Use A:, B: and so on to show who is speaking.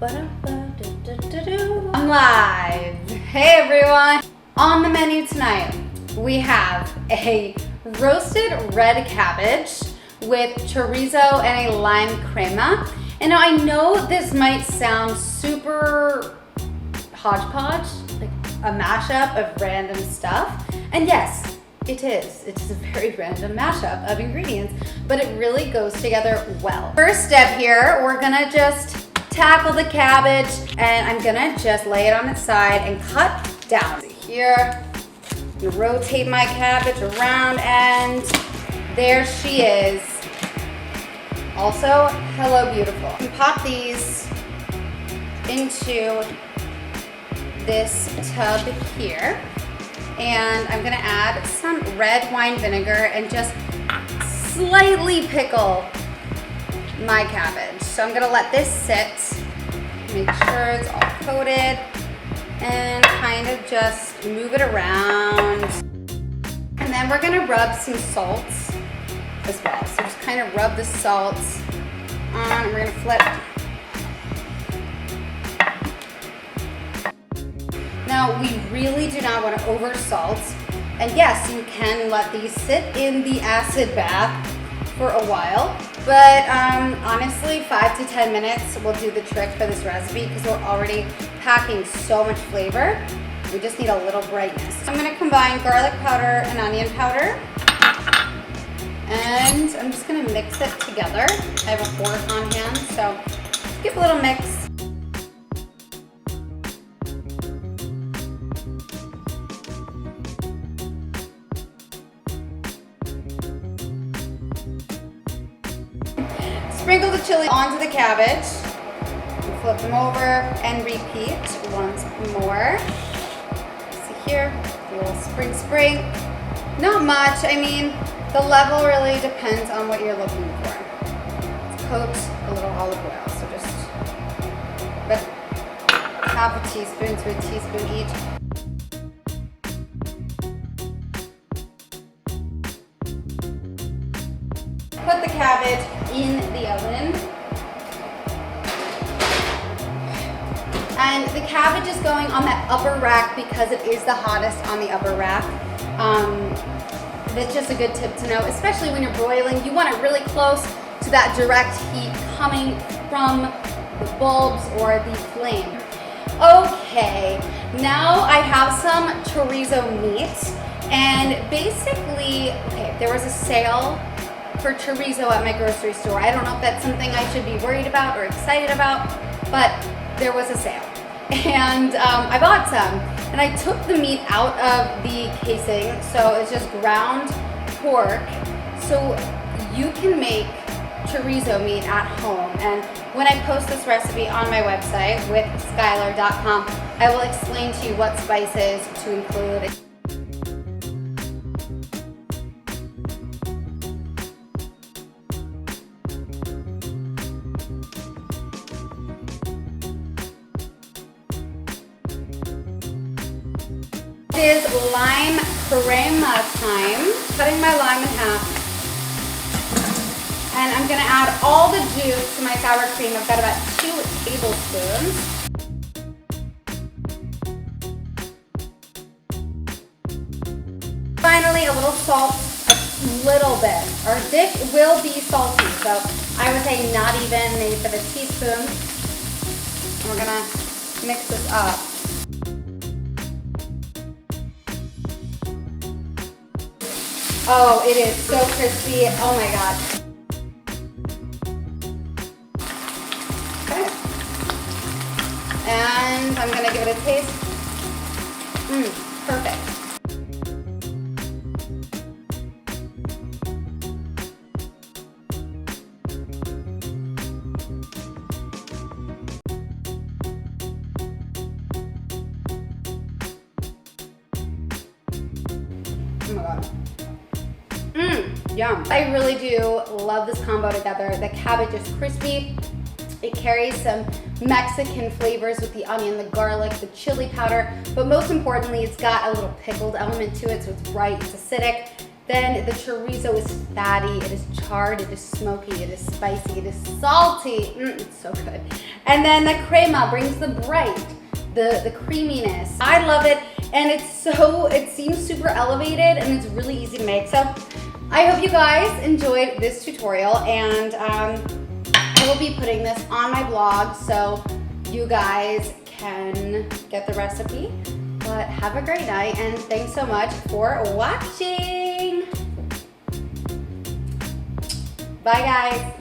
A: I'm live. Hey everyone. On the menu tonight, we have a roasted red cabbage with chorizo and a lime crema. And now I know this might sound super hodgepodge, like a mashup of random stuff. And yes, it is. It's a very random mashup of ingredients, but it really goes together well. First step here, we're gonna just tackle the cabbage and I'm gonna just lay it on its side and cut down. Here, I'm gonna rotate my cabbage around and there she is. Also, hello beautiful. You can pop these into this tub here. And I'm gonna add some red wine vinegar and just slightly pickle my cabbage. So I'm gonna let this sit, make sure it's all coated, and kind of just move it around. And then we're gonna rub some salt as well. So just kind of rub the salt on, and we're gonna flip. Now, we really do not want to over salt. And yes, you can let these sit in the acid bath for a while. But honestly, 5 to 10 minutes will do the trick for this recipe because we're already packing so much flavor. We just need a little brightness. I'm going to combine garlic powder and onion powder. And I'm just going to mix it together. I have a fork on hand, so just give a little mix. Sprinkle the chili onto the cabbage, flip them over, and repeat once more. See here, a little spring. Not much, I mean, the level really depends on what you're looking for. Let's coat a little olive oil, so just about half a teaspoon to a teaspoon each. Put the cabbage in the oven. And the cabbage is going on that upper rack because it is the hottest on the upper rack. That's just a good tip to know, especially when you're broiling. You want it really close to that direct heat coming from the bulbs or the flame. Okay, now I have some chorizo meat. And basically, okay, there was a sale for chorizo at my grocery store. I don't know if that's something I should be worried about or excited about, but there was a sale. And I bought some, and I took the meat out of the casing, so it's just ground pork. So you can make chorizo meat at home. And when I post this recipe on my website with Skyler.com, I will explain to you what spices to include. It is lime crema time. Cutting my lime in half. And I'm gonna add all the juice to my sour cream. I've got about 2 tablespoons. Finally, a little salt, a little bit. Our dish will be salty, so I would say not even, maybe a teaspoon. And we're gonna mix this up. Oh, it is so crispy. Oh my God. Okay. And I'm gonna give it a taste. Perfect. Oh my God. Yum. I really do love this combo together. The cabbage is crispy. It carries some Mexican flavors with the onion, the garlic, the chili powder, but most importantly, it's got a little pickled element to it, so it's bright, it's acidic, Then the chorizo is fatty, it is charred, it is smoky, it is spicy, it is salty. It's so good. And then the crema brings the bright, the creaminess. I love it, and it seems super elevated, and it's really easy to make. So I hope you guys enjoyed this tutorial, and I will be putting this on my blog so you guys can get the recipe. But have a great night, and thanks so much for watching. Bye guys.